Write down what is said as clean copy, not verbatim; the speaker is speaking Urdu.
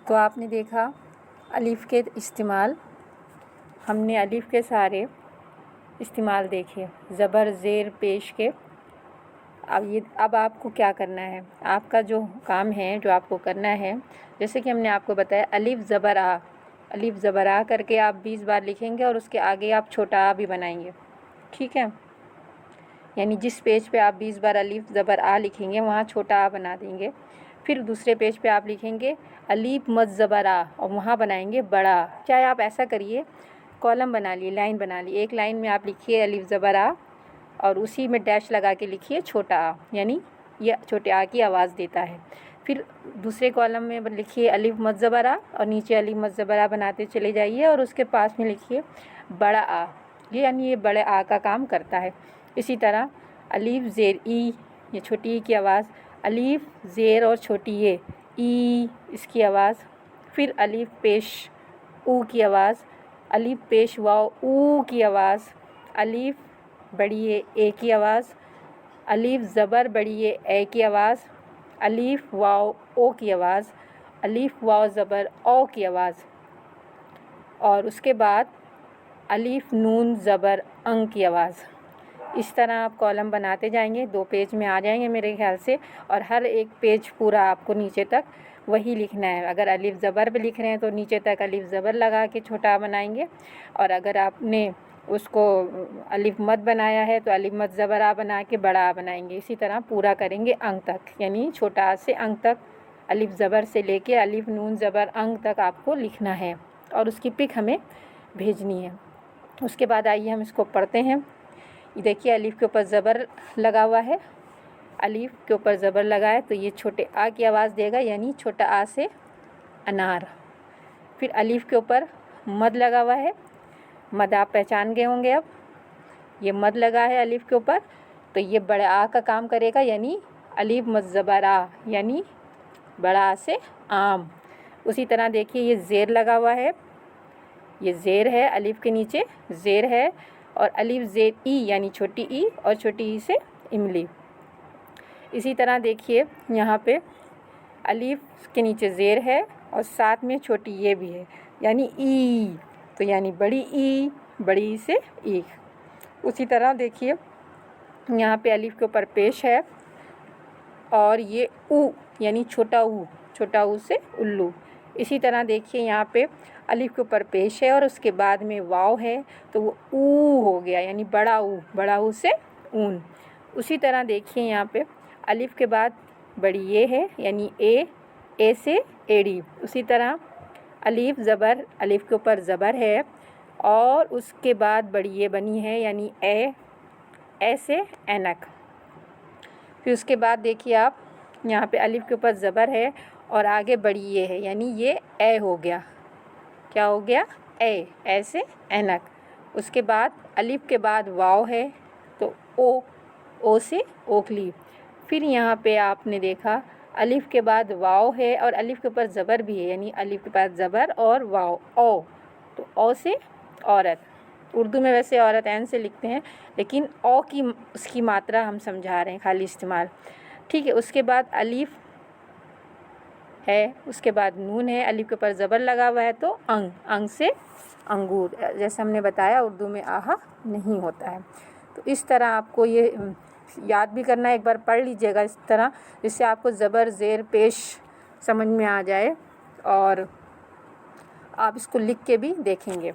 تو آپ نے دیکھا الف کے استعمال، ہم نے الف کے سارے استعمال دیکھے زبر زیر پیش کے۔ اب آپ کو کیا کرنا ہے، آپ کا جو کام ہے جو آپ کو کرنا ہے، جیسے کہ ہم نے آپ کو بتایا الف زبر آ، الف زبر آ کر کے آپ 20 بار لکھیں گے اور اس کے آگے آپ چھوٹا آ بھی بنائیں گے، ٹھیک ہے؟ یعنی جس پیج پہ آپ 20 بار الف زبر آ لکھیں گے وہاں چھوٹا آ بنا دیں گے، پھر دوسرے پیج پہ آپ لکھیں گے الف مد زبر آ اور وہاں بنائیں گے بڑا آ۔ چاہے آپ ایسا کریے، کالم بنا لیے، لائن بنا لی، ایک لائن میں آپ لکھیے الف زبر آ اور اسی میں ڈیش لگا کے لکھیے چھوٹا آ، یعنی یہ چھوٹے آ کی آواز دیتا ہے۔ پھر دوسرے کالم میں لکھیے الف مد زبر آ اور نیچے الف مد زبر آ بناتے چلے جائیے اور اس کے پاس میں لکھیے بڑا آ، یعنی یہ بڑے آ کا کام کرتا ہے۔ اسی طرح الف زیر ای، یہ چھوٹی ای کی آواز، الف زیر اور چھوٹی اے، ای اس کی آواز، پھر الف پیش او کی آواز، الف پیش واو او کی آواز، الف بڑی اے کی آواز، الف زبر بڑی اے کی آواز، الف واو او کی آواز، الف واو زبر او کی آواز، اور اس کے بعد الف نون زبر انگ کی آواز۔ اس طرح آپ کالم بناتے جائیں گے، 2 پیج میں آ جائیں گے میرے خیال سے، اور ہر ایک پیج پورا آپ کو نیچے تک وہی لکھنا ہے۔ اگر الف زبر پہ لکھ رہے ہیں تو نیچے تک الف زبر لگا کے چھوٹا بنائیں گے، اور اگر آپ نے اس کو الف مد بنایا ہے تو الف مد زبر آ بنا کے بڑا آ بنائیں گے۔ اسی طرح پورا کریں گے انگ تک، یعنی چھوٹا آ سے انگ تک، الف زبر سے لے کے الف نون زبر انگ تک آپ کو لکھنا ہے اور اس کی پک ہمیں بھیجنی ہے۔ اس کے بعد آئیے ہم اس کو پڑھتے ہیں۔ یہ دیکھیے الف کے اوپر زبر لگا ہوا ہے، الف کے اوپر زبر لگا ہے تو یہ چھوٹے آ کی آواز دے گا، یعنی چھوٹا آ سے انار۔ پھر الف کے اوپر مد لگا ہوا ہے، مد آپ پہچان گئے ہوں گے اب، یہ مد لگا ہے الف کے اوپر تو یہ بڑے آ کا کام کرے گا، یعنی الف مد زبر آ، یعنی بڑا آ سے آم۔ اسی طرح دیکھیے یہ زیر لگا ہوا ہے، یہ زیر ہے، الف کے نیچے زیر ہے، اور الف زیر ای یعنی چھوٹی ای اور چھوٹی ای سے املی۔ اسی طرح دیکھیے یہاں پہ الف کے نیچے زیر ہے اور ساتھ میں چھوٹی یہ بھی ہے، یعنی ای، تو یعنی بڑی ای، بڑی ای سے ای۔ اسی طرح دیکھیے یہاں پہ الف کے اوپر پیش ہے اور یہ او یعنی چھوٹا او، چھوٹا او سے الو۔ اسی طرح دیکھیے یہاں پہ الف کے اوپر پیش ہے اور اس کے بعد میں واو ہے تو وہ او ہو گیا، یعنی بڑا او، بڑا او سے اون۔ اسی طرح دیکھیے یہاں پہ الف کے بعد بڑی یہ ہے، یعنی اے سے ایڑی۔ اسی طرح الف زبر، الف کے اوپر زبر ہے اور اس کے بعد بڑی یہ بنی ہے، یعنی اے سے اینک۔ پھر اس کے بعد دیکھیے آپ یہاں پہ الف کے اوپر زبر ہے اور آگے بڑی یہ ہے، یعنی یہ اے ہو گیا، کیا ہو گیا؟ اے سے اینک۔ اس کے بعد الف کے بعد واو ہے تو او سے اوکھلی۔ پھر یہاں پہ آپ نے دیکھا الف کے بعد واو ہے اور الف کے اوپر زبر بھی ہے، یعنی الف کے بعد زبر اور واو، او، تو او سے عورت۔ اردو میں ویسے عورت عین سے لکھتے ہیں لیکن او کی اس کی ماترا ہم سمجھا رہے ہیں، خالی استعمال، ٹھیک ہے۔ اس کے بعد الف ہے، اس کے بعد نون ہے، الف کے اوپر زبر لگا ہوا ہے تو انگ سے انگور، جیسے ہم نے بتایا اردو میں آہا نہیں ہوتا ہے۔ تو اس طرح آپ کو یہ یاد بھی کرنا ہے، ایک بار پڑھ لیجئے گا اس طرح، جس سے آپ کو زبر زیر پیش سمجھ میں آ جائے اور آپ اس کو لکھ کے بھی دیکھیں گے۔